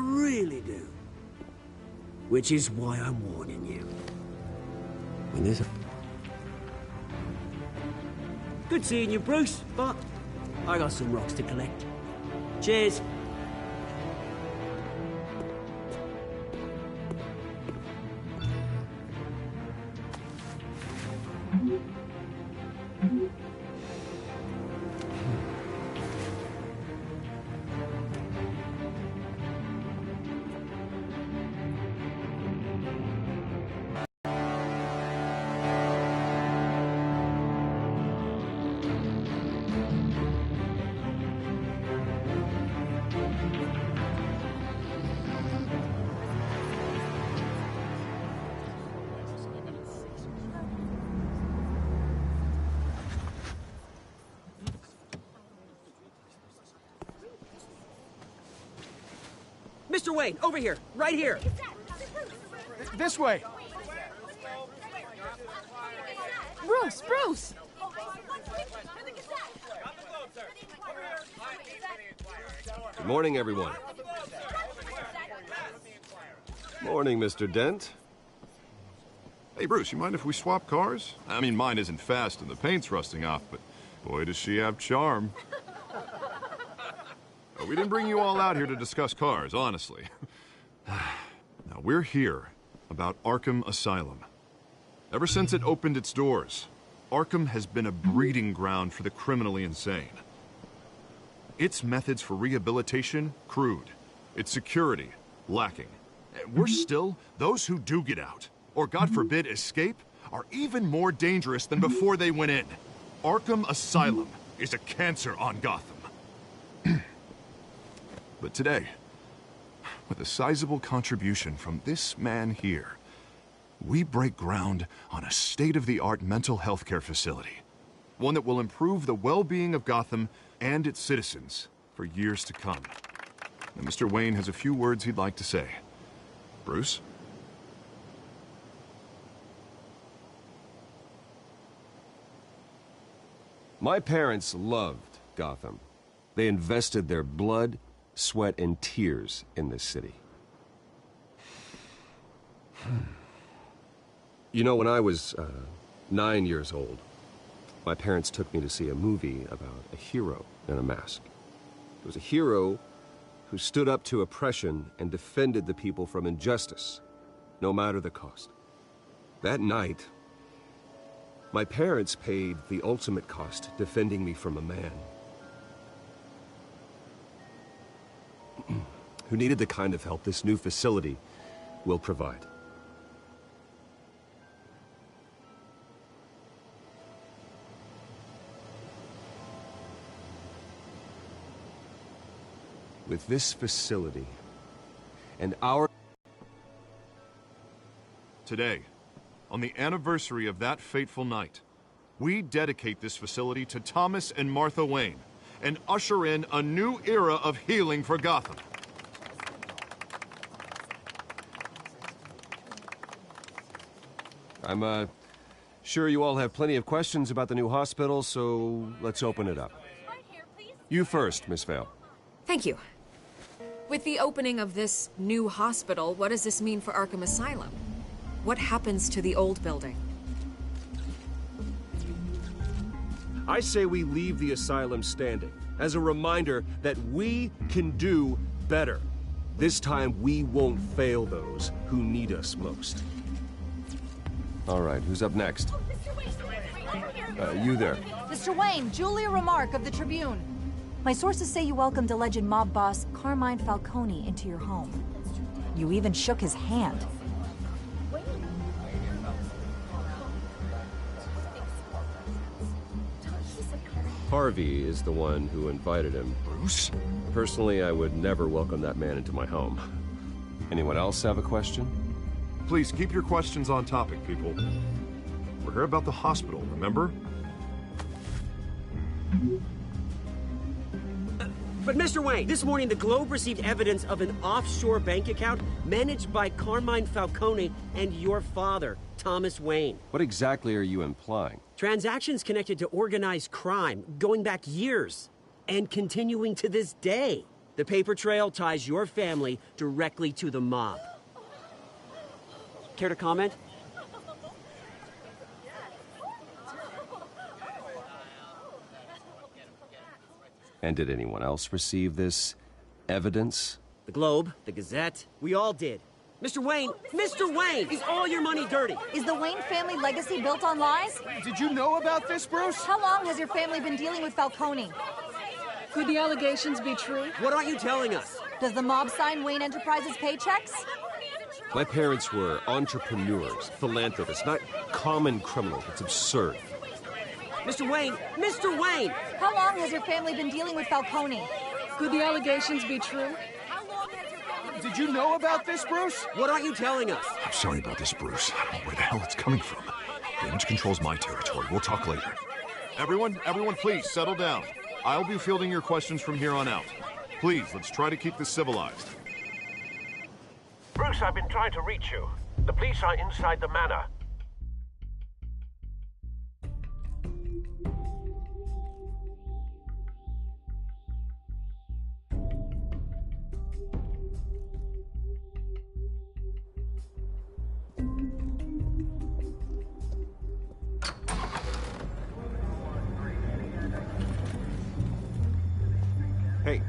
really do. Which is why I'm warning you. When there's a... Good seeing you, Bruce, but I got some rocks to collect. Cheers. Mr. Wayne, over here, right here. This way. Bruce, Bruce! Good morning, everyone. Morning, Mr. Dent. Hey, Bruce, you mind if we swap cars? I mean, mine isn't fast and the paint's rusting off, but boy, does she have charm. We didn't bring you all out here to discuss cars, honestly. Now, we're here about Arkham Asylum. Ever since it opened its doors, Arkham has been a breeding ground for the criminally insane. Its methods for rehabilitation, crude. Its security, lacking. Worse still, those who do get out, or God forbid escape, are even more dangerous than before they went in. Arkham Asylum is a cancer on Gotham. But today, with a sizable contribution from this man here, we break ground on a state-of-the-art mental health care facility. One that will improve the well-being of Gotham and its citizens for years to come. And Mr. Wayne has a few words he'd like to say. Bruce? My parents loved Gotham. They invested their blood, sweat, and tears in this city. You know, when I was 9 years old, my parents took me to see a movie about a hero in a mask. It was a hero who stood up to oppression and defended the people from injustice, no matter the cost. That night, my parents paid the ultimate cost defending me from a man who needed the kind of help this new facility will provide. With this facility and our... Today, on the anniversary of that fateful night, we dedicate this facility to Thomas and Martha Wayne and usher in a new era of healing for Gotham. I'm sure you all have plenty of questions about the new hospital, so let's open it up. You first, Miss Vale. Thank you. With the opening of this new hospital, what does this mean for Arkham Asylum? What happens to the old building? I say we leave the asylum standing as a reminder that we can do better. This time, we won't fail those who need us most. All right, who's up next? You there. Mr. Wayne, Julia Remark of the Tribune. My sources say you welcomed alleged mob boss Carmine Falcone into your home. You even shook his hand. Harvey is the one who invited him. Bruce? Personally, I would never welcome that man into my home. Anyone else have a question? Please keep your questions on topic, people. We're here about the hospital, remember? But Mr. Wayne, this morning the Globe received evidence of an offshore bank account managed by Carmine Falcone and your father, Thomas Wayne. What exactly are you implying? Transactions connected to organized crime going back years and continuing to this day. The paper trail ties your family directly to the mob. Care to comment? And did anyone else receive this evidence? The Globe, the Gazette, we all did. Mr. Wayne, is all your money dirty? Is the Wayne family legacy built on lies? Did you know about this, Bruce? How long has your family been dealing with Falcone? Could the allegations be true? What aren't you telling us? Does the mob sign Wayne Enterprises paychecks? My parents were entrepreneurs, philanthropists, not common criminals. It's absurd. Mr. Wayne! How long has your family been dealing with Falcone? Could the allegations be true? Did you know about this, Bruce? What aren't you telling us? I'm sorry about this, Bruce. I don't know where the hell it's coming from. Damage control's my territory. We'll talk later. Everyone, please settle down. I'll be fielding your questions from here on out. Please, let's try to keep this civilized. Bruce, I've been trying to reach you. The police are inside the manor.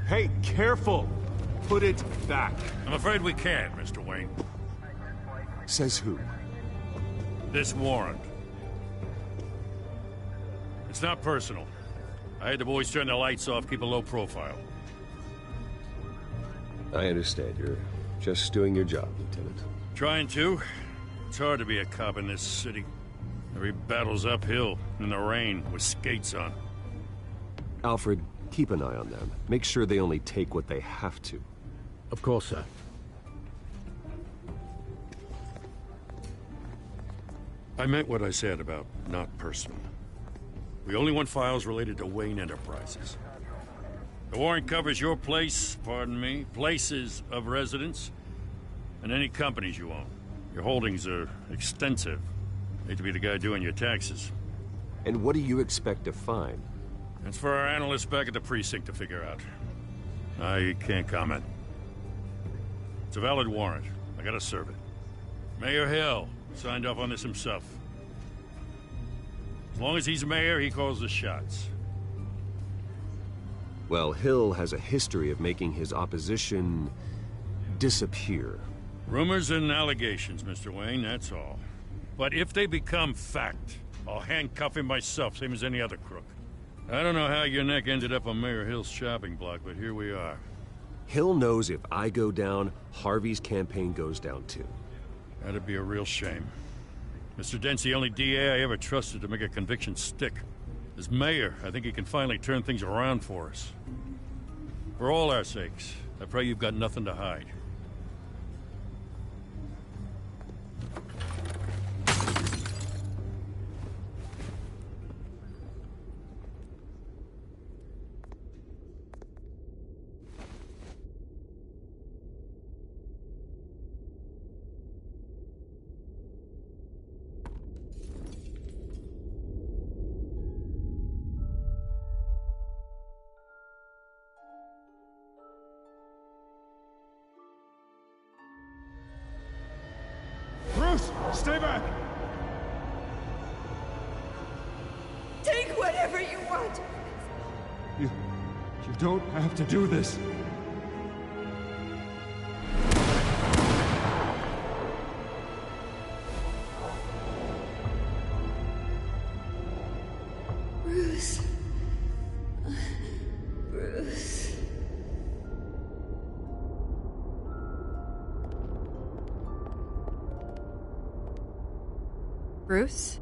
Hey, careful! Put it back. I'm afraid we can't, Mr. Wayne. Says who? This warrant. It's not personal. I had the boys turn the lights off, keep a low profile. I understand. You're just doing your job, Lieutenant. Trying to. It's hard to be a cop in this city. Every battle's uphill, in the rain, with skates on. Alfred, keep an eye on them. Make sure they only take what they have to. Of course, sir. I meant what I said about not personal. We only want files related to Wayne Enterprises. The warrant covers your place, pardon me, places of residence, and any companies you own. Your holdings are extensive. Hate to be the guy doing your taxes. And what do you expect to find? It's for our analysts back at the precinct to figure out. I can't comment. It's a valid warrant. I gotta serve it. Mayor Hill signed off on this himself. As long as he's mayor, he calls the shots. Well, Hill has a history of making his opposition disappear. Rumors and allegations, Mr. Wayne, that's all. But if they become fact, I'll handcuff him myself, same as any other crook. I don't know how your neck ended up on Mayor Hill's shopping block, but here we are. Hill knows if I go down, Harvey's campaign goes down too. That'd be a real shame. Mr. Dent's the only DA I ever trusted to make a conviction stick. As mayor, I think he can finally turn things around for us. For all our sakes, I pray you've got nothing to hide. Bruce, stay back! Take whatever you want. You don't have to do this. Bruce. Bruce. Bruce?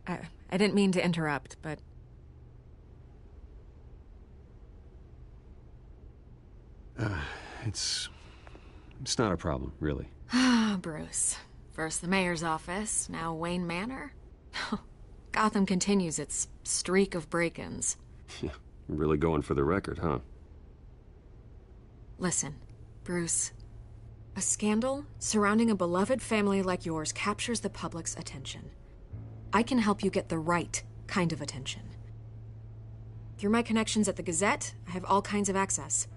I didn't mean to interrupt, but... It's not a problem, really. Ah, Bruce. First the mayor's office, now Wayne Manor. Gotham continues its streak of break-ins. Yeah, you're really going for the record, huh? Listen, Bruce. A scandal surrounding a beloved family like yours captures the public's attention. I can help you get the right kind of attention. Through my connections at the Gazette, I have all kinds of access.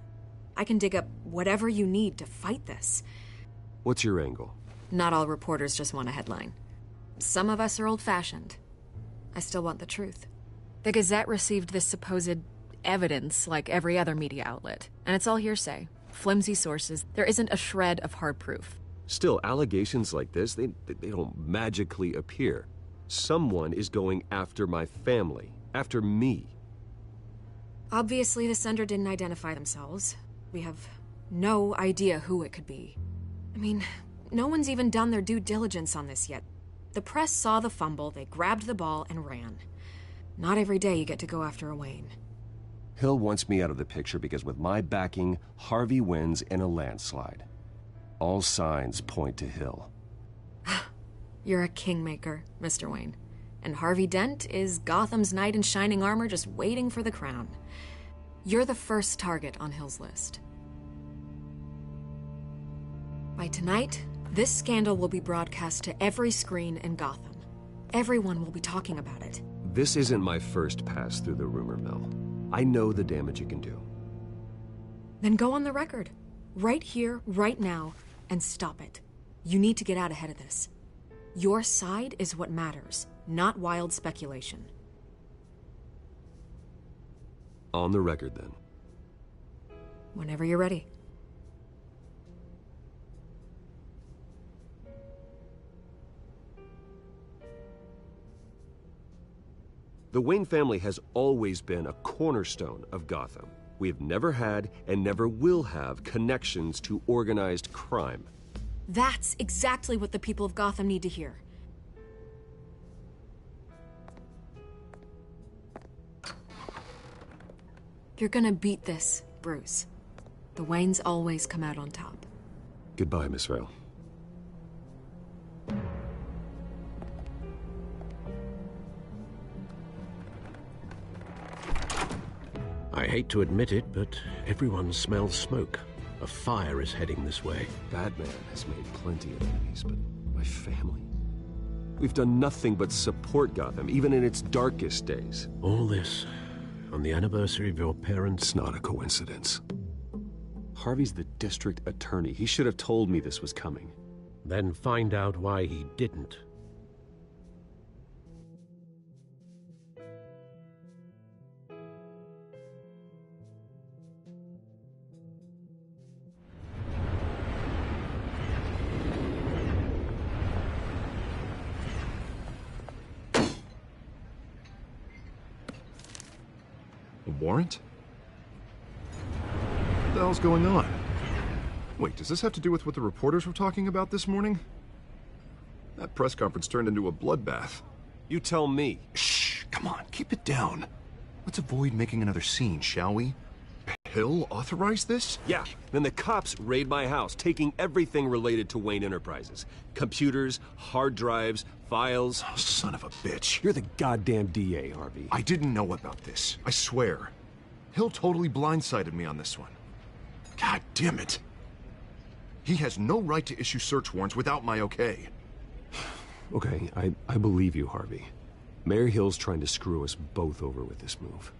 I can dig up whatever you need to fight this. What's your angle? Not all reporters just want a headline. Some of us are old-fashioned. I still want the truth. The Gazette received this supposed evidence like every other media outlet, and it's all hearsay. Flimsy sources. There isn't a shred of hard proof. Still, allegations like this, they don't magically appear. Someone is going after my family, after me. Obviously, the sender didn't identify themselves. We have no idea who it could be. I mean, no one's even done their due diligence on this yet. The press saw the fumble, they grabbed the ball and ran. Not every day you get to go after a Wayne. Hill wants me out of the picture because with my backing, Harvey wins in a landslide. All signs point to Hill. You're a kingmaker, Mr. Wayne. And Harvey Dent is Gotham's knight in shining armor just waiting for the crown. You're the first target on Hill's list. By tonight, this scandal will be broadcast to every screen in Gotham. Everyone will be talking about it. This isn't my first pass through the rumor mill. I know the damage it can do. Then go on the record. Right here, right now, and stop it. You need to get out ahead of this. Your side is what matters, not wild speculation. On the record, then. Whenever you're ready. The Wayne family has always been a cornerstone of Gotham. We have never had and never will have connections to organized crime. That's exactly what the people of Gotham need to hear. You're gonna beat this, Bruce. The Waynes always come out on top. Goodbye, Miss Vale. I hate to admit it, but everyone smells smoke. A fire is heading this way. Batman has made plenty of enemies, but my family... We've done nothing but support Gotham, even in its darkest days. All this on the anniversary of your parents'... It's not a coincidence. Harvey's the district attorney. He should have told me this was coming. Then find out why he didn't. Warrant? What the hell's going on? Wait, does this have to do with what the reporters were talking about this morning? That press conference turned into a bloodbath. You tell me. Shh, come on, keep it down. Let's avoid making another scene, shall we? Hill authorized this? Yeah, then the cops raid my house, taking everything related to Wayne Enterprises. Computers, hard drives, files. Oh, son of a bitch. You're the goddamn DA, Harvey. I didn't know about this, I swear. Hill totally blindsided me on this one. God damn it. He has no right to issue search warrants without my okay. Okay, I believe you, Harvey. Mayor Hill's trying to screw us both over with this move.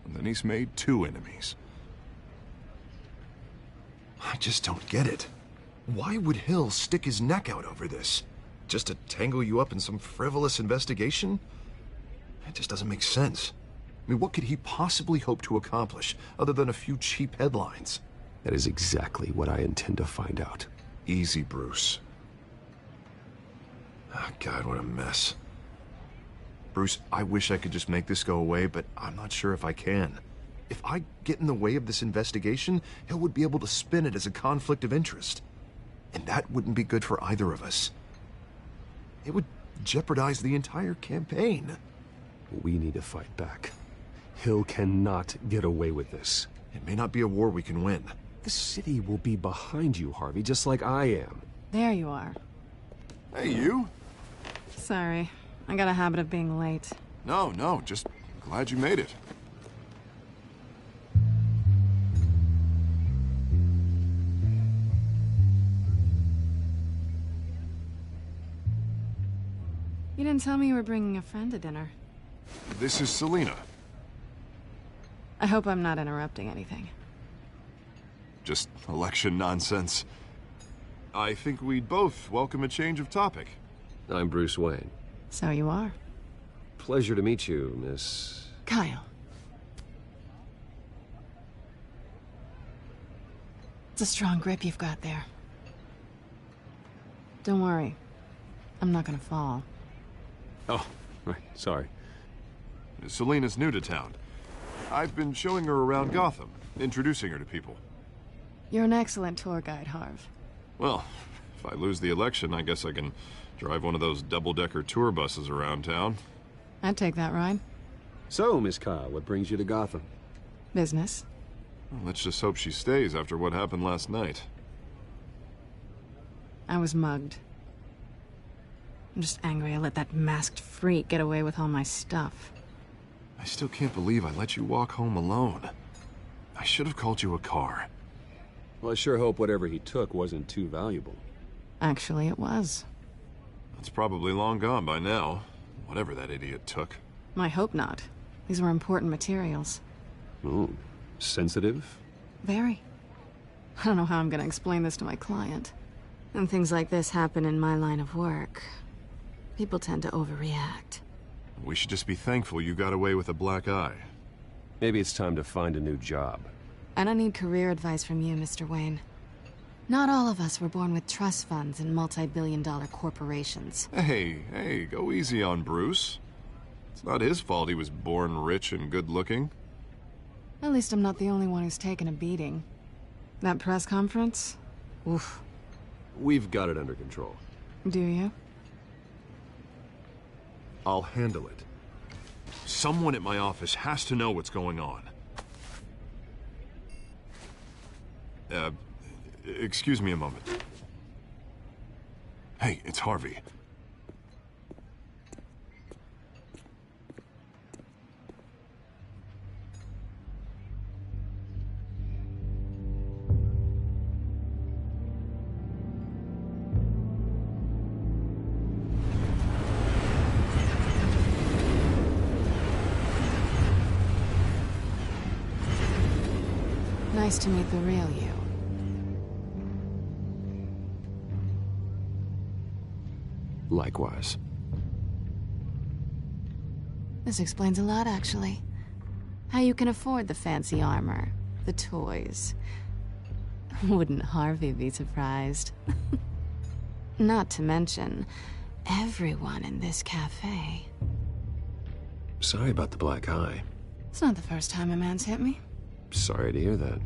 And then he's made two enemies. I just don't get it. Why would Hill stick his neck out over this? Just to tangle you up in some frivolous investigation? It just doesn't make sense. I mean, what could he possibly hope to accomplish other than a few cheap headlines? That is exactly what I intend to find out. Easy, Bruce. Oh, God, what a mess. Bruce, I wish I could just make this go away, but I'm not sure if I can. If I get in the way of this investigation, Hill would be able to spin it as a conflict of interest. And that wouldn't be good for either of us. It would jeopardize the entire campaign. We need to fight back. Hill cannot get away with this. It may not be a war we can win. The city will be behind you, Harvey, just like I am. There you are. Hey, you? Sorry. I got a habit of being late. No, just glad you made it. You didn't tell me you were bringing a friend to dinner. This is Selina. I hope I'm not interrupting anything. Just election nonsense. I think we'd both welcome a change of topic. I'm Bruce Wayne. So you are. Pleasure to meet you, Miss... Kyle. It's a strong grip you've got there. Don't worry. I'm not gonna fall. Oh, right, sorry. Selena's new to town. I've been showing her around Gotham, introducing her to people. You're an excellent tour guide, Harv. Well, if I lose the election, I guess I can drive one of those double-decker tour buses around town. I'd take that ride. So, Miss Kyle, what brings you to Gotham? Business. Well, let's just hope she stays after what happened last night. I was mugged. I'm just angry I let that masked freak get away with all my stuff. I still can't believe I let you walk home alone. I should have called you a car. Well, I sure hope whatever he took wasn't too valuable. Actually, it was. It's probably long gone by now, whatever that idiot took. I hope not. These were important materials. Ooh, sensitive? Very. I don't know how I'm gonna explain this to my client. When things like this happen in my line of work, people tend to overreact. We should just be thankful you got away with a black eye. Maybe it's time to find a new job. I don't need career advice from you, Mr. Wayne. Not all of us were born with trust funds and multi-billion-dollar corporations. Hey, go easy on Bruce. It's not his fault he was born rich and good-looking. At least I'm not the only one who's taken a beating. That press conference? Oof. We've got it under control. Do you? I'll handle it. Someone at my office has to know what's going on. Excuse me a moment. Hey, it's Harvey. Nice to meet the real you. Likewise. This explains a lot, actually. How you can afford the fancy armor, the toys. Wouldn't Harvey be surprised? Not to mention, everyone in this cafe. Sorry about the black eye. It's not the first time a man's hit me. Sorry to hear that.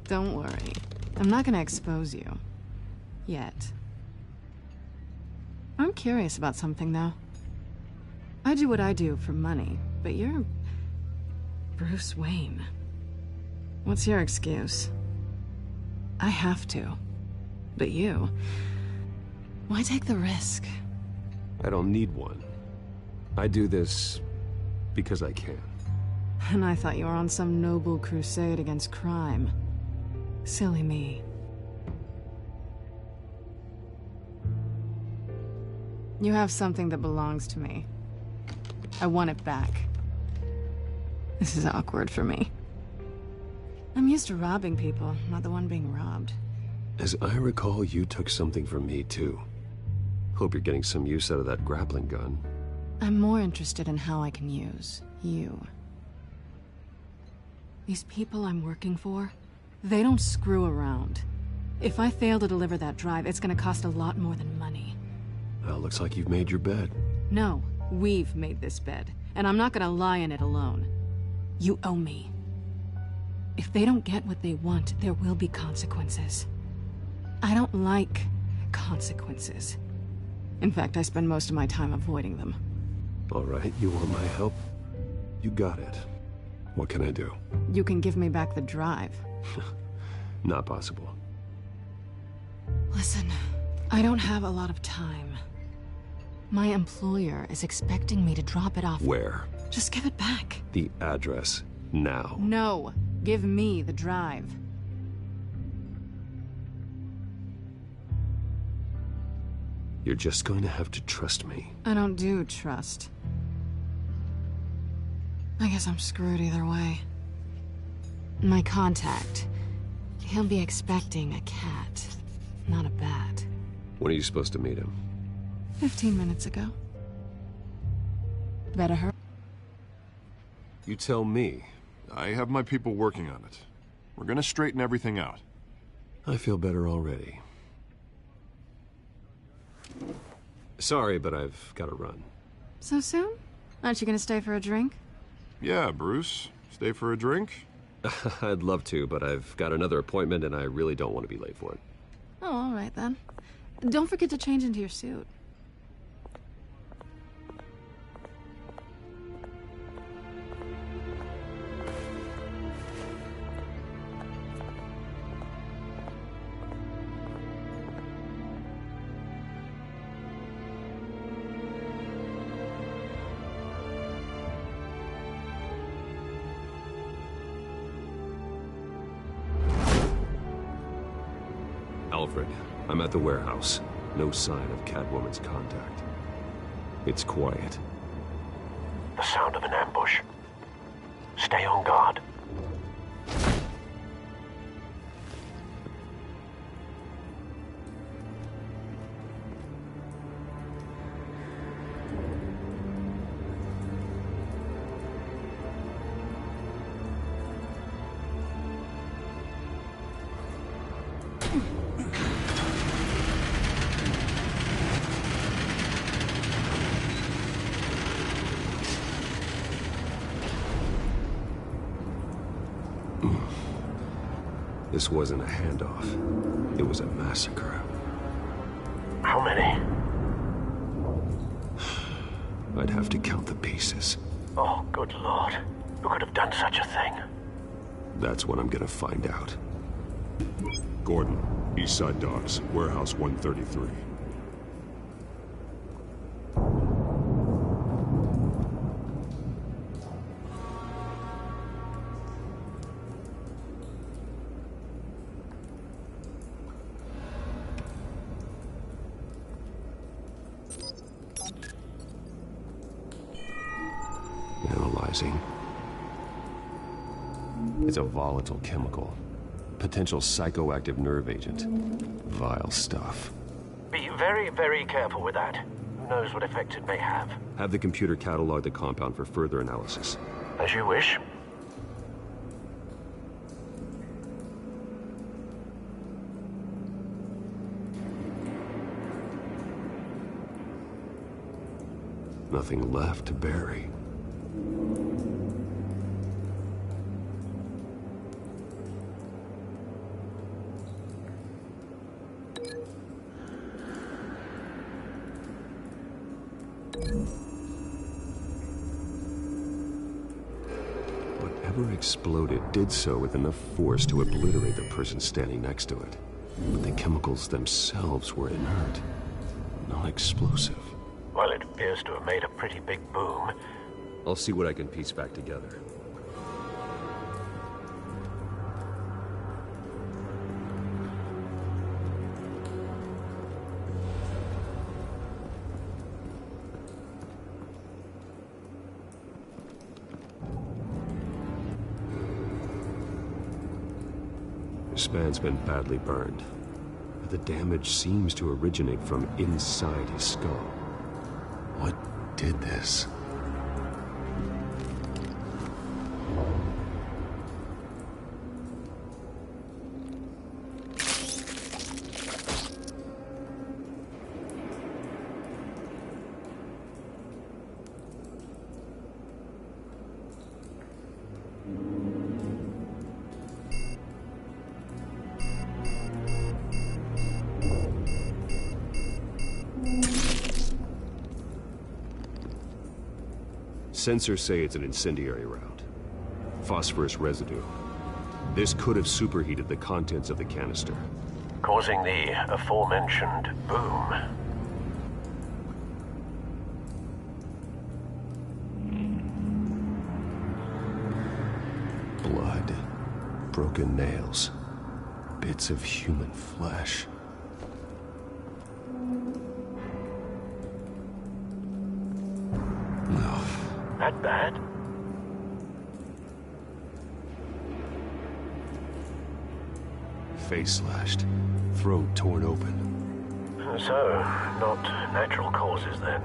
Don't worry. I'm not gonna expose you. Yet. I'm curious about something, though. I do what I do for money, but you're... Bruce Wayne. What's your excuse? I have to. But you... Why take the risk? I don't need one. I do this because I can. And I thought you were on some noble crusade against crime. Silly me. You have something that belongs to me. I want it back. This is awkward for me. I'm used to robbing people, not the one being robbed. As I recall, you took something from me, too. Hope you're getting some use out of that grappling gun. I'm more interested in how I can use you. These people I'm working for, they don't screw around. If I fail to deliver that drive, it's gonna cost a lot more than money. Well, looks like you've made your bed. No, we've made this bed, and I'm not gonna lie in it alone. You owe me. If they don't get what they want, there will be consequences. I don't like consequences. In fact, I spend most of my time avoiding them. All right, you want my help? You got it. What can I do? You can give me back the drive. Not possible. Listen, I don't have a lot of time. My employer is expecting me to drop it off. Where? Just give it back. The address, now. No, give me the drive. You're just going to have to trust me. I don't do trust. I guess I'm screwed either way. My contact. He'll be expecting a cat, not a bat. When are you supposed to meet him? 15 minutes ago. Better hurry. You tell me. I have my people working on it. We're gonna straighten everything out. I feel better already. Sorry, but I've got to run. So soon? Aren't you gonna stay for a drink? Yeah, Bruce. Stay for a drink? I'd love to, but I've got another appointment and I really don't want to be late for it. Oh, all right then. Don't forget to change into your suit. Alfred, I'm at the warehouse. No sign of Catwoman's contact. It's quiet. The sound of an ambush. Stay on guard. This wasn't a handoff. It was a massacre. How many? I'd have to count the pieces. Oh, good Lord. Who could have done such a thing? That's what I'm gonna find out. Gordon, East Side Docks, Warehouse 133. Analyzing. It's a volatile chemical. Potential psychoactive nerve agent. Vile stuff. Be very, very careful with that. Who knows what effect it may have? Have the computer catalog the compound for further analysis. As you wish. Nothing left to bury. Whatever exploded did so with enough force to obliterate the person standing next to it. But the chemicals themselves were inert, not explosive. Well, it appears to have made a pretty big boom. I'll see what I can piece back together. This man's been badly burned, but the damage seems to originate from inside his skull. What did this? Sensors say it's an incendiary round. Phosphorus residue. This could have superheated the contents of the canister, causing the aforementioned boom. Blood, broken nails, bits of human flesh. That bad? Face slashed, throat torn open. So, not natural causes then.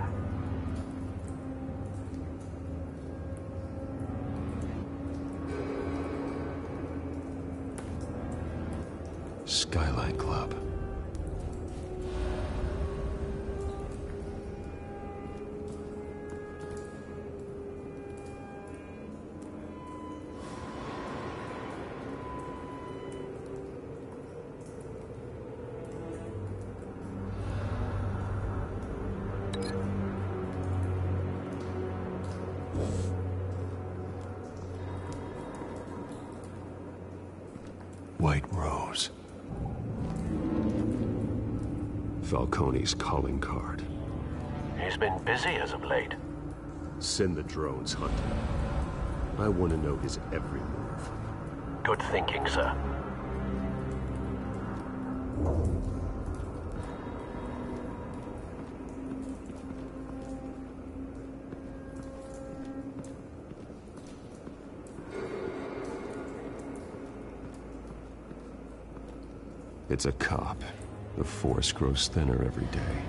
Skyline Club. White Rose. Falcone's calling card. He's been busy as of late. Send the drones hunting. I want to know his every move. Good thinking, sir. It's a cop. The force grows thinner every day.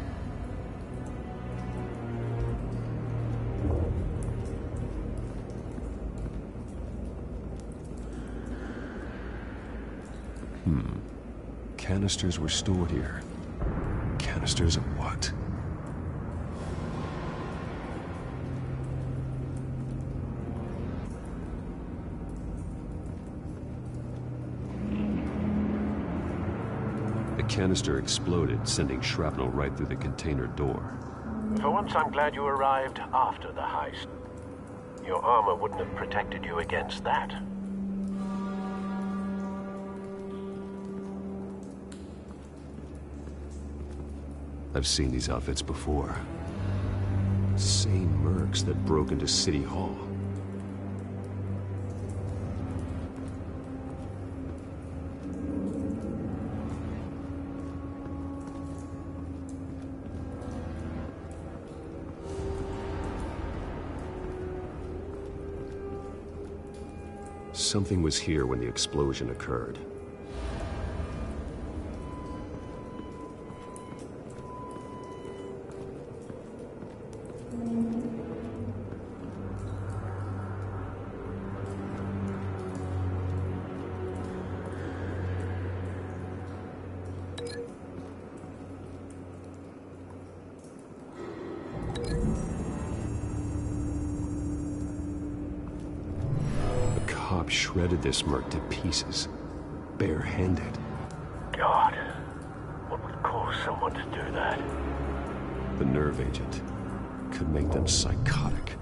Canisters were stored here. Canisters of what? The canister exploded, sending shrapnel right through the container door. For once, I'm glad you arrived after the heist. Your armor wouldn't have protected you against that. I've seen these outfits before. Same mercs that broke into City Hall. Something was here when the explosion occurred. Shredded this merc to pieces, barehanded. God, what would cause someone to do that? The nerve agent could make them psychotic.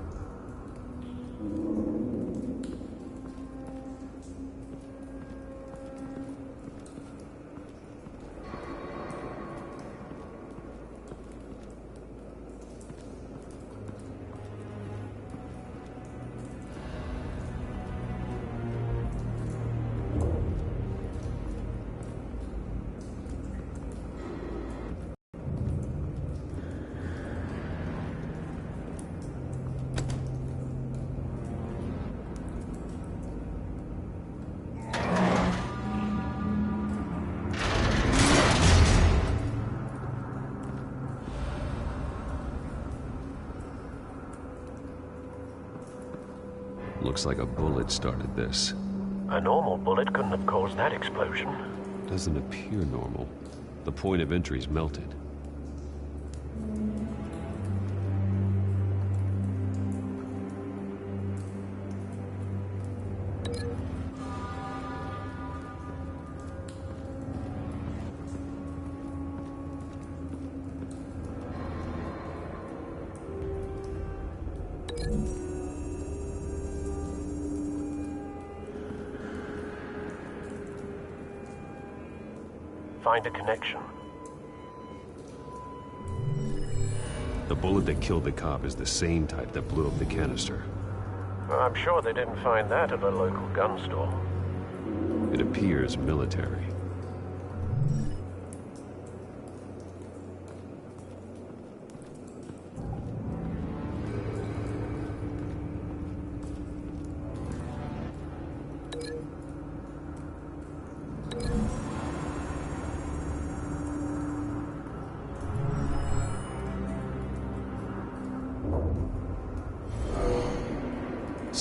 Looks like a bullet started this. A normal bullet couldn't have caused that explosion. Doesn't appear normal. The point of entry's melted. Find a connection. The bullet that killed the cop is the same type that blew up the canister. I'm sure they didn't find that at a local gun store. It appears military.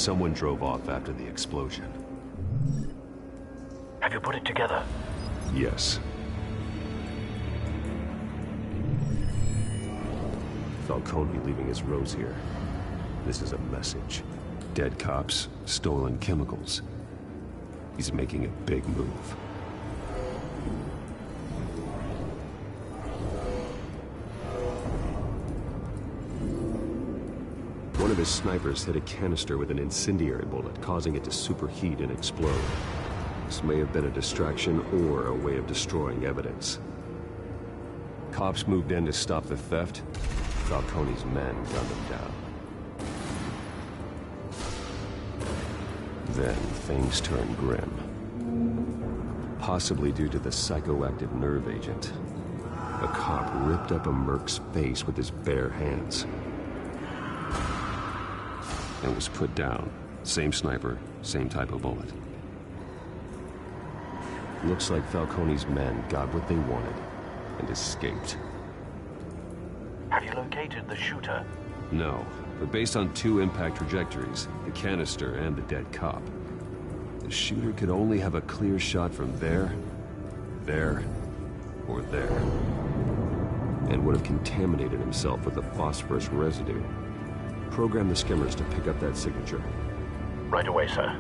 someone drove off after the explosion. Have you put it together? Yes. Falcone leaving his rose here. This is a message. Dead cops, stolen chemicals. He's making a big move. One of his snipers hit a canister with an incendiary bullet, causing it to superheat and explode. This may have been a distraction or a way of destroying evidence. Cops moved in to stop the theft. Falcone's men gunned them down. Then things turned grim. Possibly due to the psychoactive nerve agent. A cop ripped up a merc's face with his bare hands. And was put down. Same sniper, same type of bullet. Looks like Falcone's men got what they wanted and escaped. Have you located the shooter? No, but based on two impact trajectories, the canister and the dead cop, the shooter could only have a clear shot from there, or there, and would have contaminated himself with the phosphorus residue. Program the skimmers to pick up that signature. Right away, sir.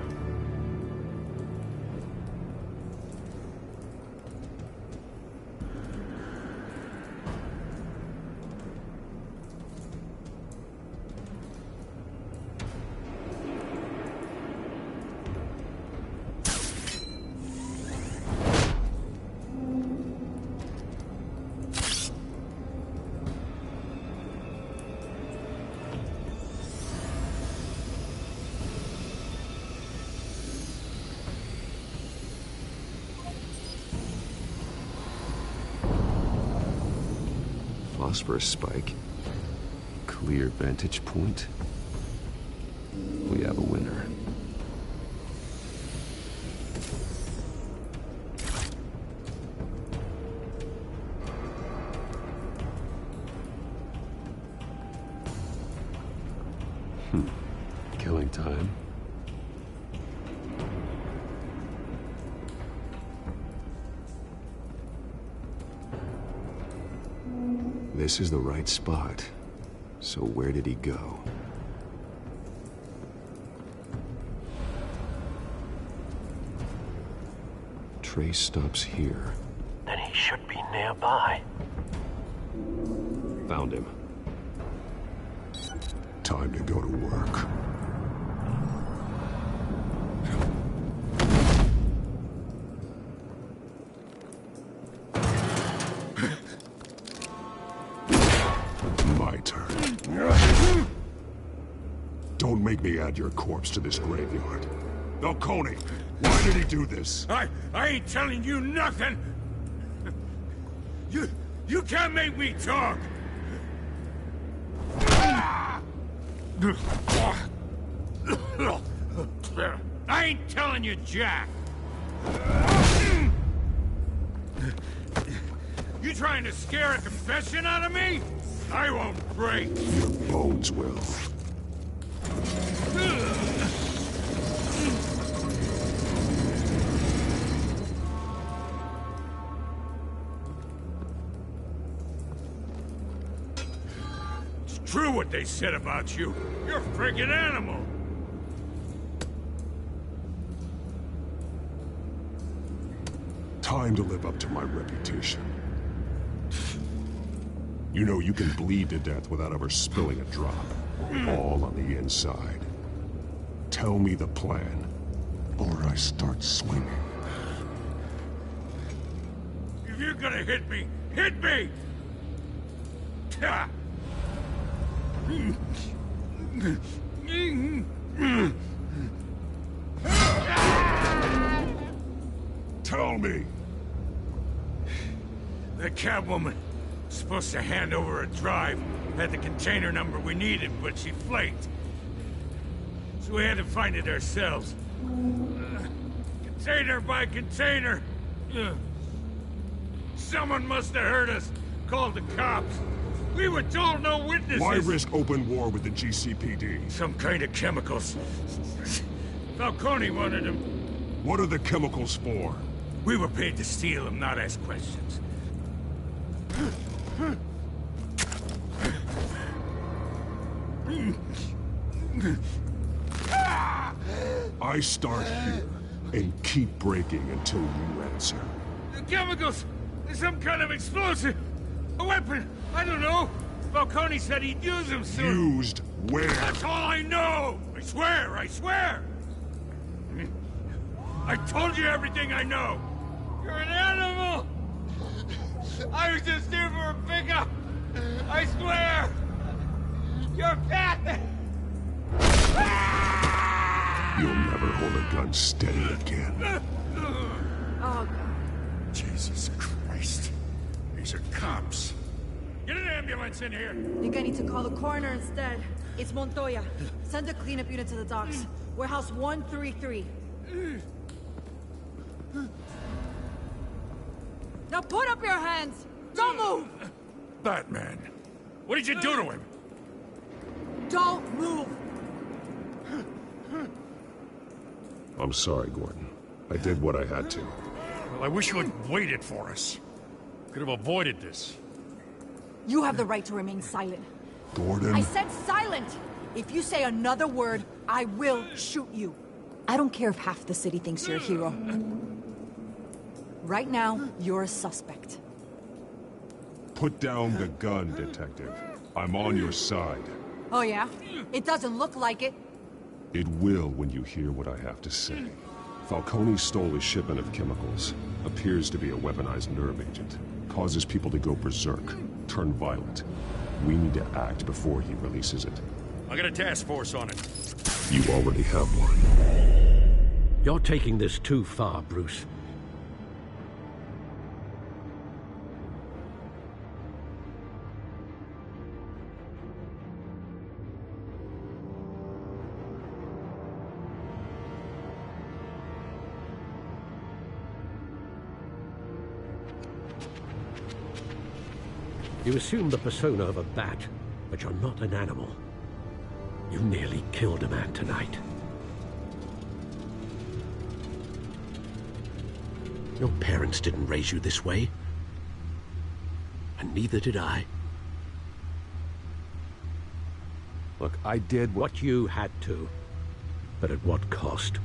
Phosphorus spike. Clear vantage point. We have a winner. Killing time. This is the right spot. So where did he go? Trace stops here. Then he should be nearby. Found him. Time to go to work. Don't make me add your corpse to this graveyard. Falcone, why did he do this? I ain't telling you nothing! You can't make me talk! I ain't telling you jack! You trying to scare a confession out of me? I won't break! Your bones will. It's true what they said about you. You're a friggin' animal. Time to live up to my reputation. You know you can bleed to death without ever spilling a drop. All on the inside. Tell me the plan, or I start swinging. If you're gonna hit me, hit me! Tell me! The Catwoman supposed to hand over a drive. Had the container number we needed, but she flaked. So we had to find it ourselves. Container by container. Someone must have heard us. Called the cops. We were told no witnesses! Why risk open war with the GCPD? Some kind of chemicals. Falcone wanted them. What are the chemicals for? We were paid to steal them, not ask questions. I start here and keep breaking until you answer. The chemicals! Some kind of explosive! A weapon! I don't know! Falcone said he'd use them soon! Used where? That's all I know! I swear! I swear! I told you everything I know! You're an animal! I was just here for a pickup! I swear! You're fat! You'll never hold a gun steady again. Oh, Jesus Christ. These are cops. Get an ambulance in here! Think I need to call the coroner instead. It's Montoya. Send a cleanup unit to the docks. Warehouse 133. Now put up your hands! Don't move! Batman, what did you do to him? Don't move! I'm sorry, Gordon. I did what I had to. Well, I wish you had waited for us. Could have avoided this. You have the right to remain silent. Gordon? I said silent! If you say another word, I will shoot you. I don't care if half the city thinks you're a hero. Right now, you're a suspect. Put down the gun, Detective. I'm on your side. Oh yeah? It doesn't look like it. It will when you hear what I have to say. Falcone stole a shipment of chemicals. Appears to be a weaponized nerve agent. Causes people to go berserk, turn violent. We need to act before he releases it. I got a task force on it. You already have one. You're taking this too far, Bruce. You assume the persona of a bat, but you're not an animal. You nearly killed a man tonight. Your parents didn't raise you this way. And neither did I. Look, I did what you had to. But at what cost?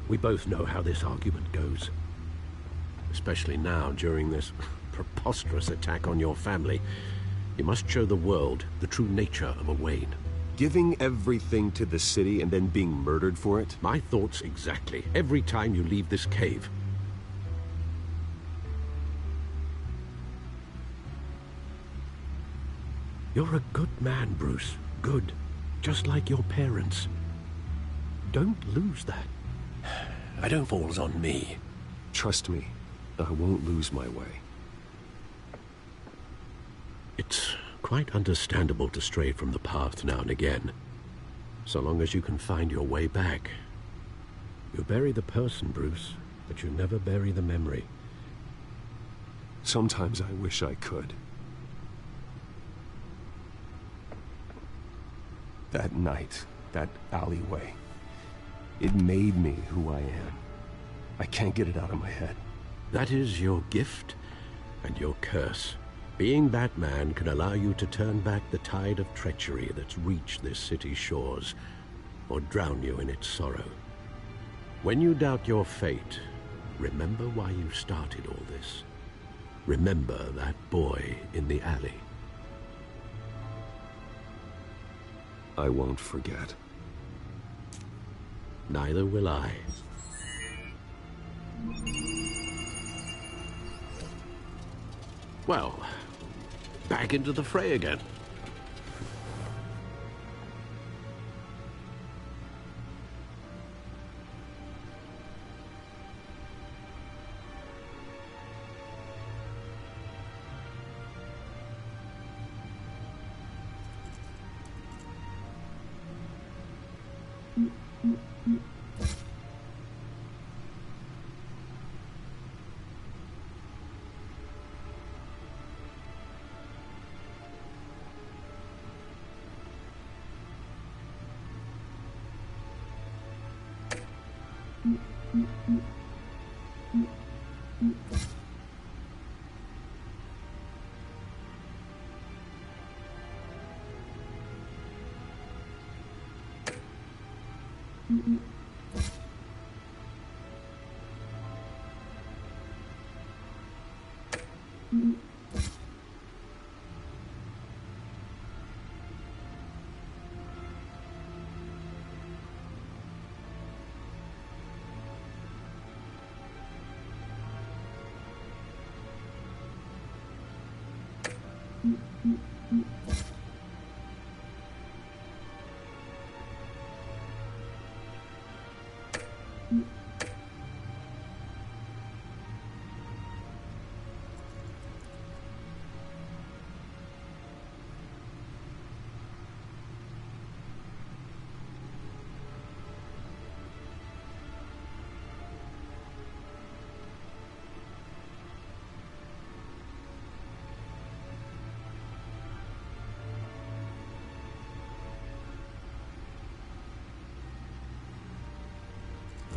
We both know how this argument goes. Especially now, during this preposterous attack on your family. You must show the world the true nature of a Wayne. Giving everything to the city and then being murdered for it? My thoughts exactly. Every time you leave this cave. You're a good man, Bruce. Good. Just like your parents. Don't lose that. It all falls on me. Trust me, I won't lose my way. It's quite understandable to stray from the path now and again. So long as you can find your way back. You bury the person, Bruce, but you never bury the memory. Sometimes I wish I could. That night, that alleyway, it made me who I am. I can't get it out of my head. That is your gift and your curse. Being Batman can allow you to turn back the tide of treachery that's reached this city's shores, or drown you in its sorrow. When you doubt your fate, remember why you started all this. Remember that boy in the alley. I won't forget. Neither will I. Well, back into the fray again.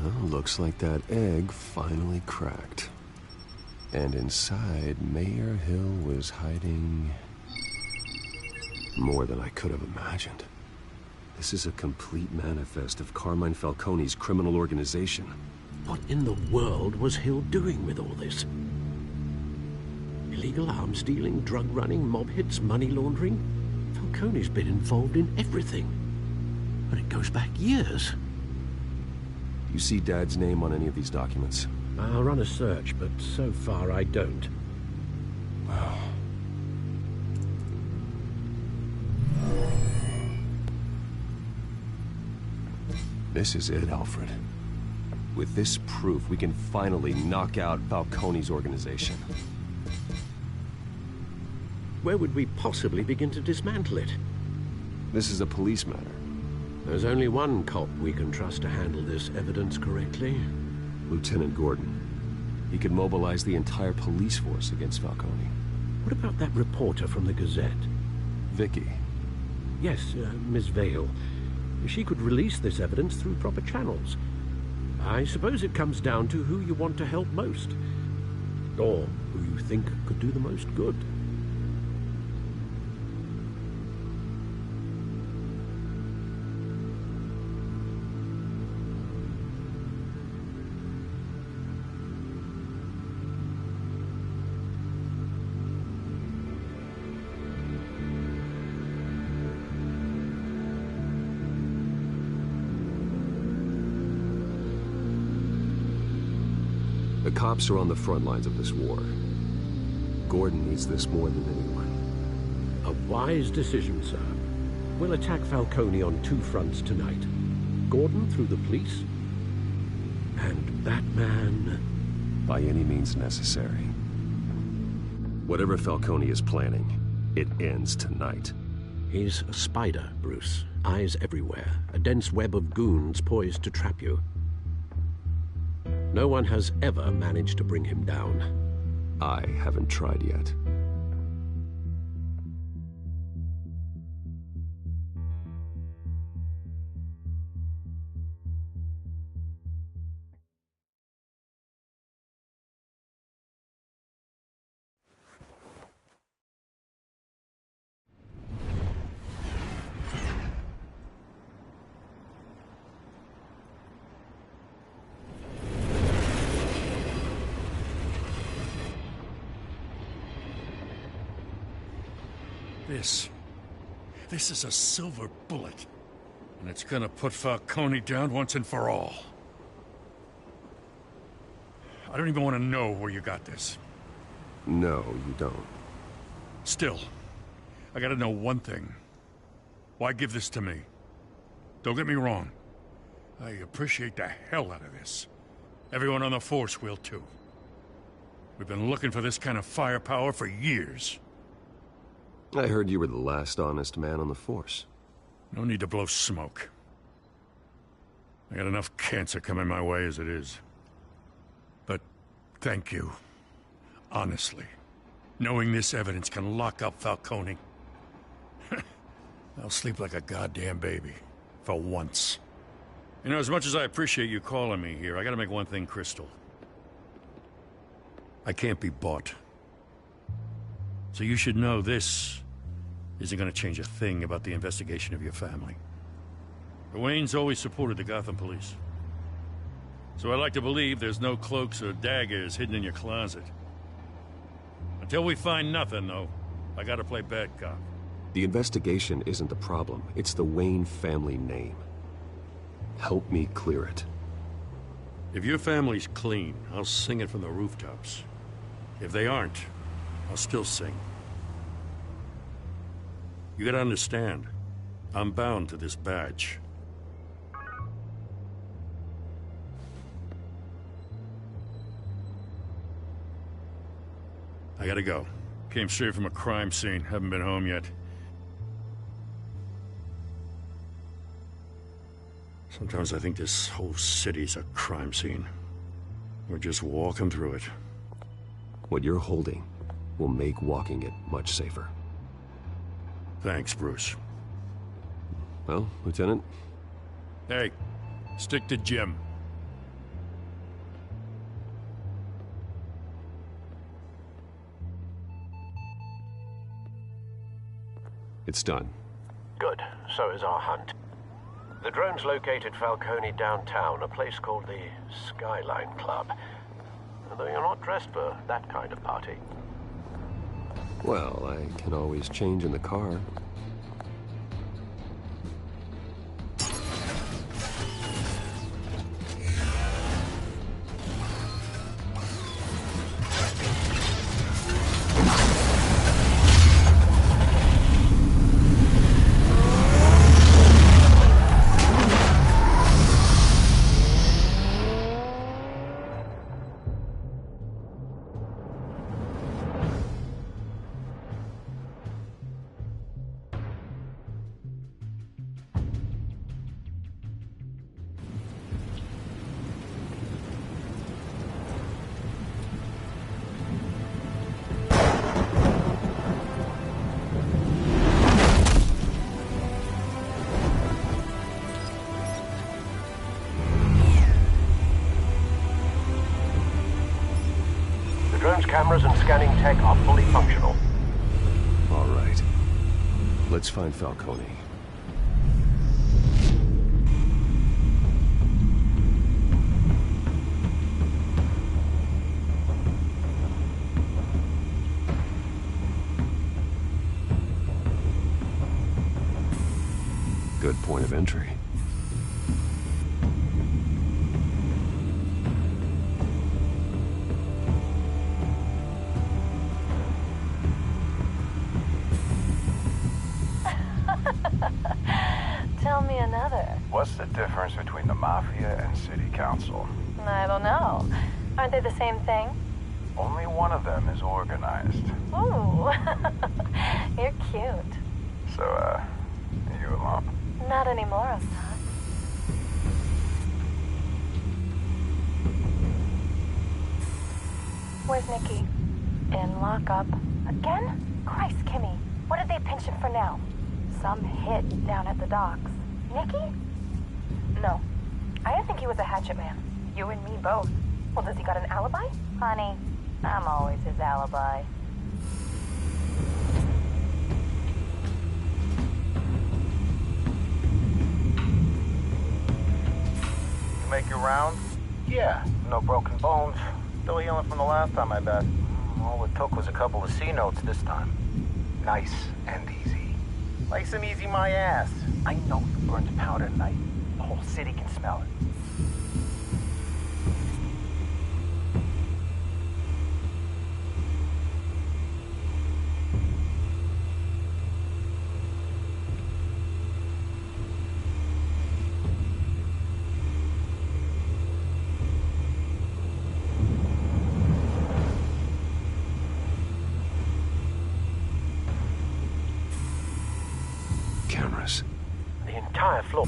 Well, looks like that egg finally cracked. And inside, Mayor Hill was hiding more than I could have imagined. This is a complete manifest of Carmine Falcone's criminal organization. What in the world was Hill doing with all this? Illegal arms dealing, drug running, mob hits, money laundering? Falcone's been involved in everything. And it goes back years. You see Dad's name on any of these documents? I'll run a search, but so far I don't. Wow. This is it, Alfred. With this proof, we can finally knock out Falcone's organization. Where would we possibly begin to dismantle it? This is a police matter. There's only one cop we can trust to handle this evidence correctly. Lieutenant Gordon. He could mobilize the entire police force against Falcone. What about that reporter from the Gazette? Vicky. Yes, Miss Vale. She could release this evidence through proper channels. I suppose it comes down to who you want to help most. Or who you think could do the most good. The cops are on the front lines of this war. Gordon needs this more than anyone. A wise decision, sir. We'll attack Falcone on two fronts tonight. Gordon through the police, and Batman... by any means necessary. Whatever Falcone is planning, it ends tonight. He's a spider, Bruce. Eyes everywhere. A dense web of goons poised to trap you. No one has ever managed to bring him down. I haven't tried yet. This is a silver bullet. And it's gonna put Falcone down once and for all. I don't even want to know where you got this. No, you don't. Still, I gotta know one thing. Why give this to me? Don't get me wrong. I appreciate the hell out of this. Everyone on the force will too. We've been looking for this kind of firepower for years. I heard you were the last honest man on the force. No need to blow smoke. I got enough cancer coming my way as it is. But thank you. Honestly. Knowing this evidence can lock up Falcone. I'll sleep like a goddamn baby. For once. You know, as much as I appreciate you calling me here, I gotta make one thing crystal. I can't be bought. So you should know this isn't gonna change a thing about the investigation of your family. The Waynes always supported the Gotham police. So I like to believe there's no cloaks or daggers hidden in your closet. Until we find nothing, though, I gotta play bad cop. The investigation isn't the problem. It's the Wayne family name. Help me clear it. If your family's clean, I'll sing it from the rooftops. If they aren't, I'll still sing. You gotta understand, I'm bound to this badge. I gotta go. Came straight from a crime scene. Haven't been home yet. Sometimes I think this whole city's a crime scene. We're just walking through it. What you're holding will make walking it much safer. Thanks, Bruce. Well, Lieutenant? Hey, stick to Jim. It's done. Good. So is our hunt. The drone's located Falcone downtown, a place called the Skyline Club. Although you're not dressed for that kind of party. Well, I can always change in the car. Cameras and scanning tech are fully functional. All right. Let's find Falcone. Good point of entry. Tell me another. What's the difference between the Mafia and City Council? I don't know. Aren't they the same thing? Only one of them is organized. Ooh, you're cute. So, are you alone? Not anymore, I'm not. Where's Nikki? In lockup. Again? Christ, Kimmy. What did they pinch him for now? Some hit down at the docks. Nikki? No. I didn't think he was a hatchet man. You and me both. Well, does he got an alibi? Honey, I'm always his alibi. You make your rounds? Yeah, no broken bones. Still healing from the last time, I bet. All it took was a couple of C notes this time. Nice and easy. Nice and easy my ass. I know you burned powder tonight. The whole city can smell it. Cameras. The entire floor.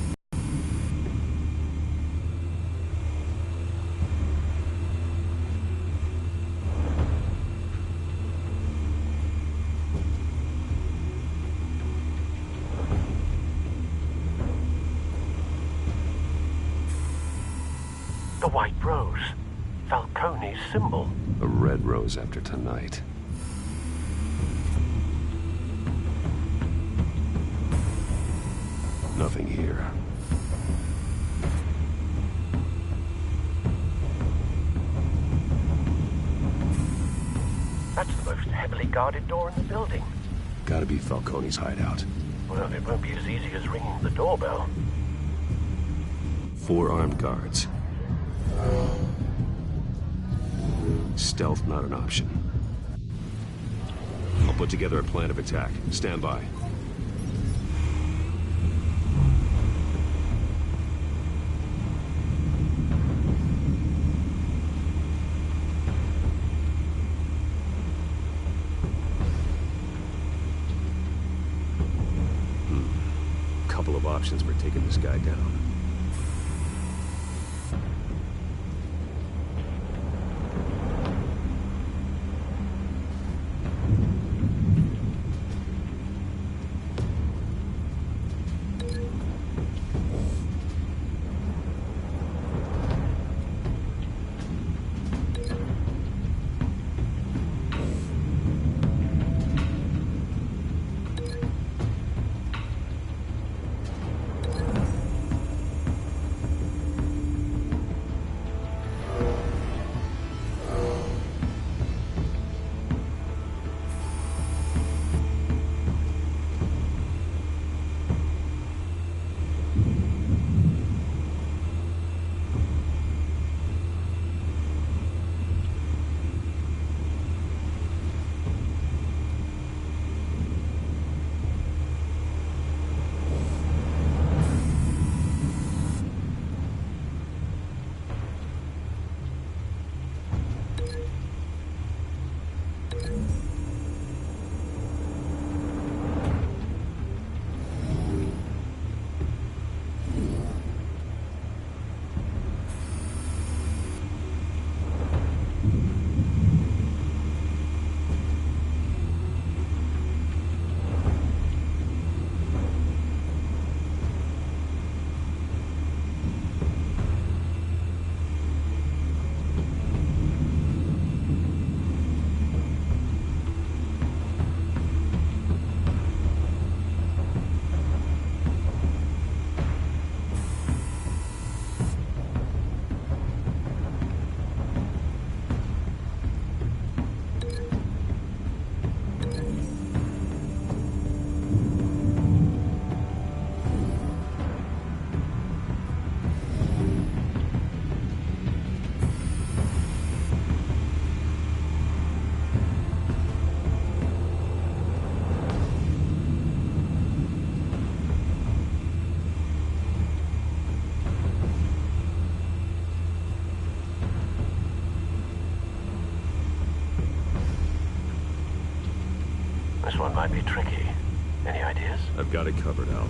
white rose. Falcone's symbol. A red rose after tonight. Nothing here. That's the most heavily guarded door in the building. Gotta be Falcone's hideout. Well, it won't be as easy as ringing the doorbell. 4 armed guards. Stealth not an option. I'll put together a plan of attack. Stand by. Couple of options for taking this guy down. This one might be tricky. Any ideas? I've got it covered, Al.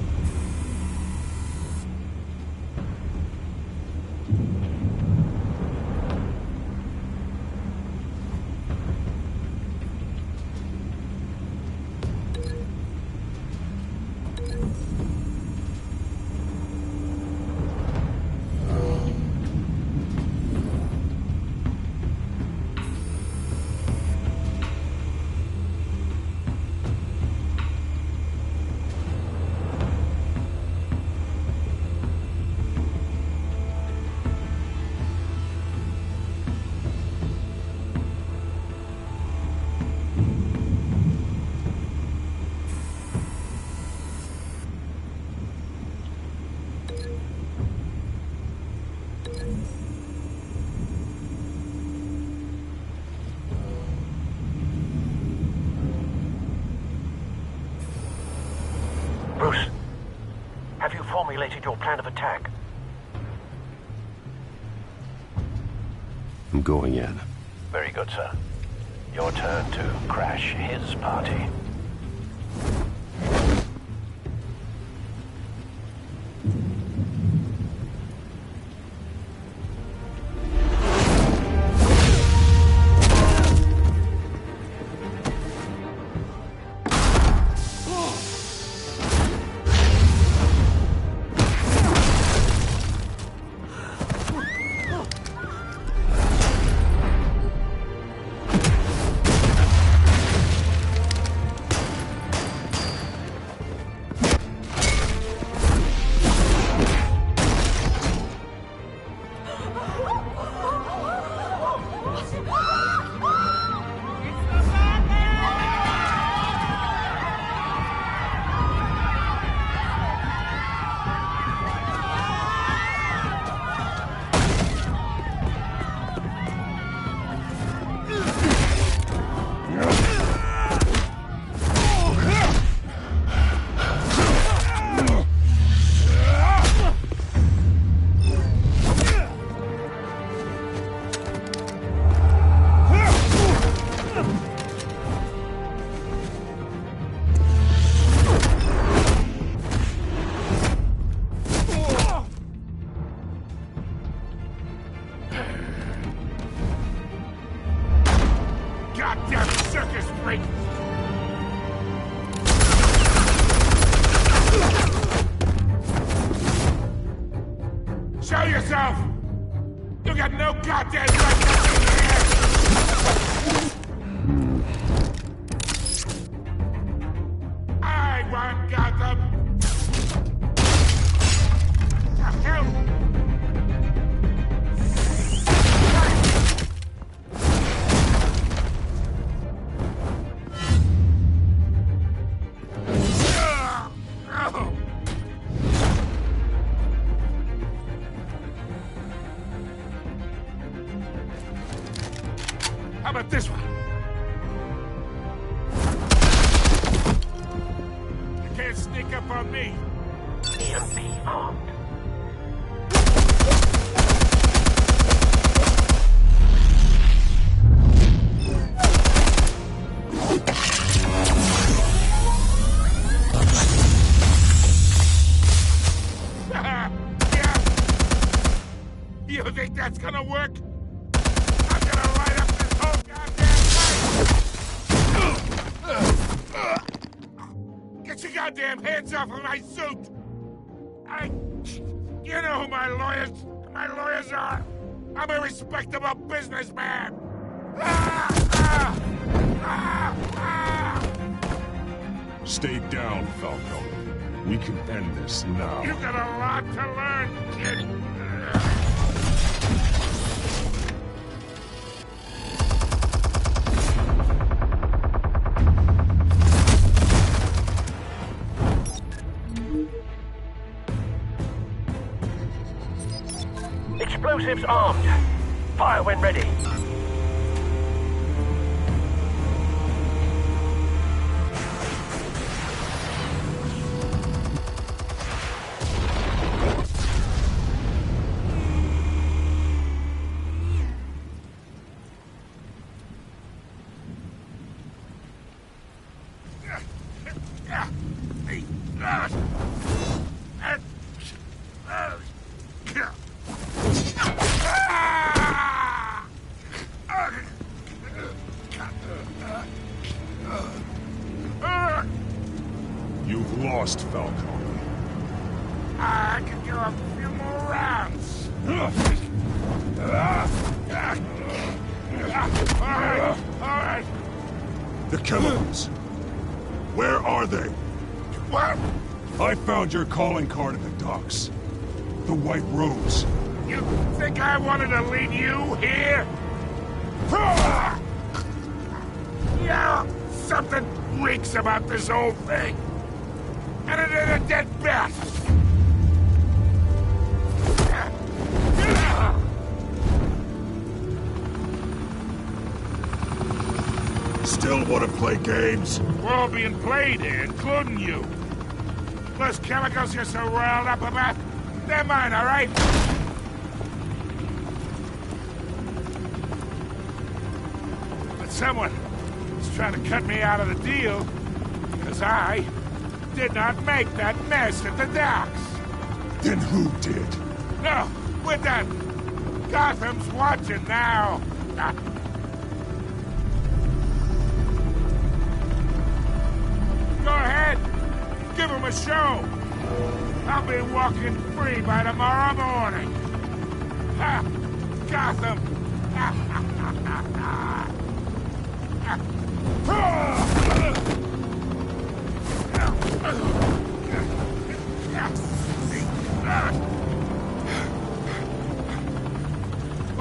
Bruce, have you formulated your plan of attack? I'm going in. Very good, sir. Your turn to crash his party. goddamn circus freak! Show yourself! You got no goddamn right to be here! I want Gotham! The hell? How about this one? You can't sneak up on me. EMP armed. Yeah. You think that's gonna work? I'm gonna light up this whole goddamn place! Get your goddamn hands off of my suit! You know who my lawyers are! I'm a respectable businessman! Stay down, Falcone. We can end this now. You got a lot to learn, kid! Explosives armed. Fire when ready. You've lost, Falcone. I can go a few more rounds. All right. The chemicals. Where are they? What? I found your calling card at the docks. The White Rose. You think I wanted to lead you here? Yeah, something reeks about this whole thing. And it is a dead bat. Still want to play games? We're all being played here, including you. Those chemicals you're so riled up about, they're mine, all right? But someone is trying to cut me out of the deal, because I did not make that mess at the docks. Then who did? No, we're done. Gotham's watching now. Go ahead. Give him a show. I'll be walking free by tomorrow morning. Ha! Gotham!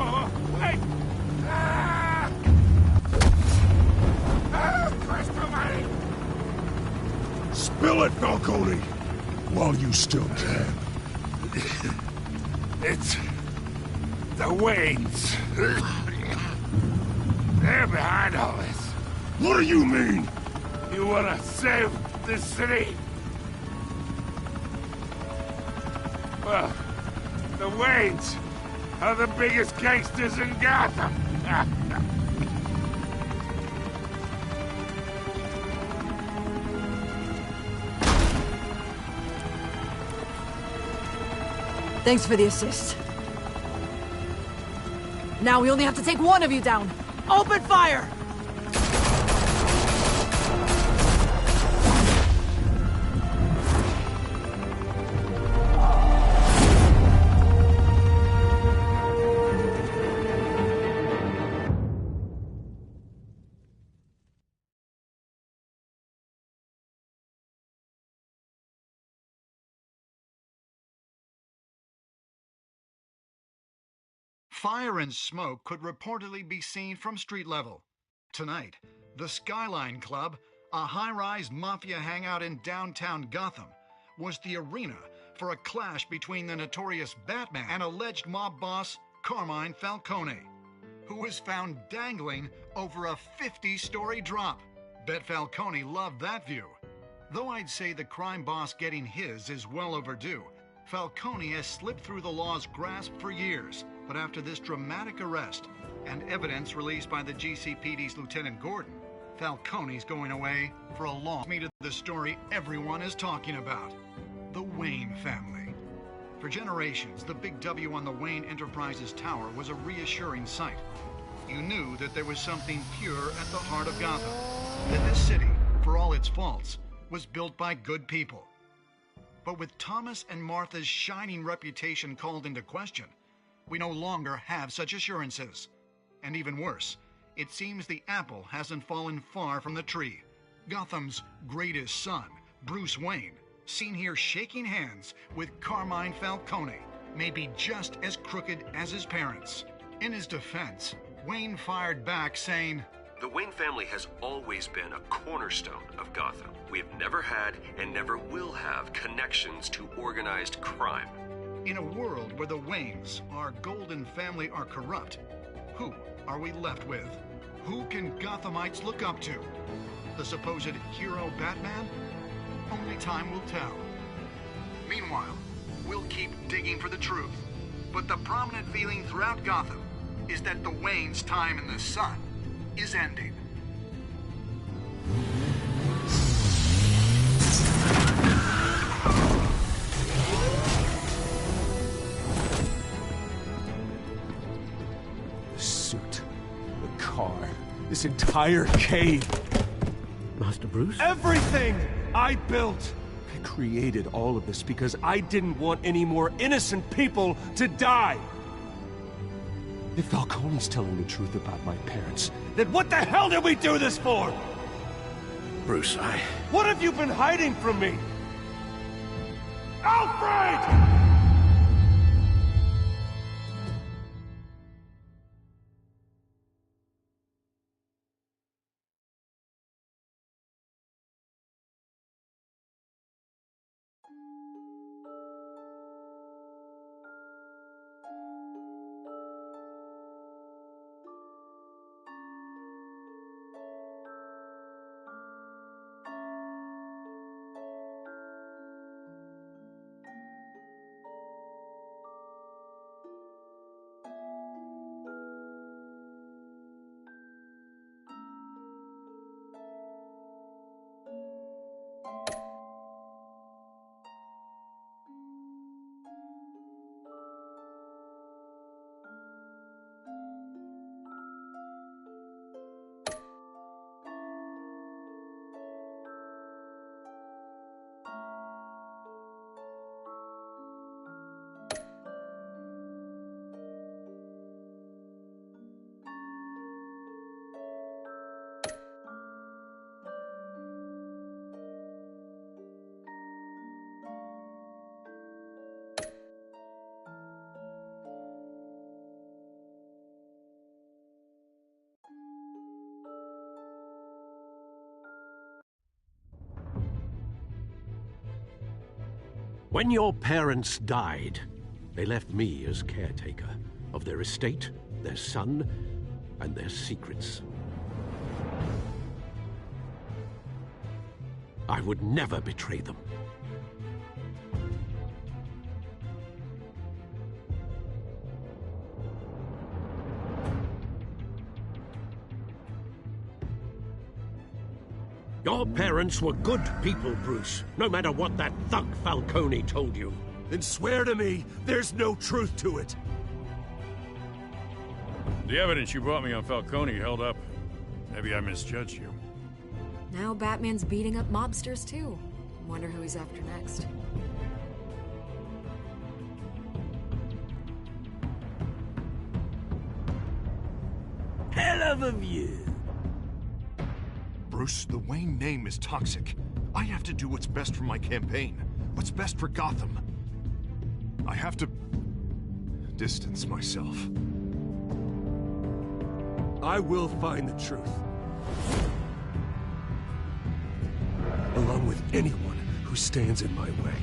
Oh, wait! Christ almighty! Spill it, Falcone! While you still can. It's the Waynes. They're behind all this. What do you mean? You wanna save this city? Well, the Waynes are the biggest gangsters in Gotham. Thanks for the assist. Now we only have to take one of you down. Open fire! Fire and smoke could reportedly be seen from street level. Tonight, the Skyline Club, a high-rise mafia hangout in downtown Gotham, was the arena for a clash between the notorious Batman and alleged mob boss Carmine Falcone, who was found dangling over a 50-story drop. Bet Falcone loved that view. Though I'd say the crime boss getting his is well overdue, Falcone has slipped through the law's grasp for years. But after this dramatic arrest and evidence released by the GCPD's Lieutenant Gordon, Falcone's going away for a long meet of the story everyone is talking about. The Wayne family. For generations, the big W on the Wayne Enterprises Tower was a reassuring sight. You knew that there was something pure at the heart of Gotham. That this city, for all its faults, was built by good people. But with Thomas and Martha's shining reputation called into question, we no longer have such assurances. And even worse, it seems the apple hasn't fallen far from the tree. Gotham's greatest son, Bruce Wayne, seen here shaking hands with Carmine Falcone, may be just as crooked as his parents. In his defense, Wayne fired back saying, "The Wayne family has always been a cornerstone of Gotham. We have never had and never will have connections to organized crime." In a world where the Waynes, our golden family, are corrupt, who are we left with? Who can Gothamites look up to? The supposed hero Batman? Only time will tell. Meanwhile, we'll keep digging for the truth. But the prominent feeling throughout Gotham is that the Waynes' time in the sun is ending. This entire cave. Master Bruce? Everything I built! I created all of this because I didn't want any more innocent people to die! If Falcone's telling the truth about my parents, then what the hell did we do this for? Bruce, What have you been hiding from me? Alfred! When your parents died, they left me as caretaker of their estate, their son, and their secrets. I would never betray them. Your parents were good people, Bruce, no matter what that thug Falcone told you. Then swear to me there's no truth to it. The evidence you brought me on Falcone held up. Maybe I misjudged you. Now Batman's beating up mobsters, too. Wonder who he's after next. Hell of a view. Bruce, the Wayne name is toxic. I have to do what's best for my campaign. What's best for Gotham. I have to distance myself. I will find the truth. Along with anyone who stands in my way.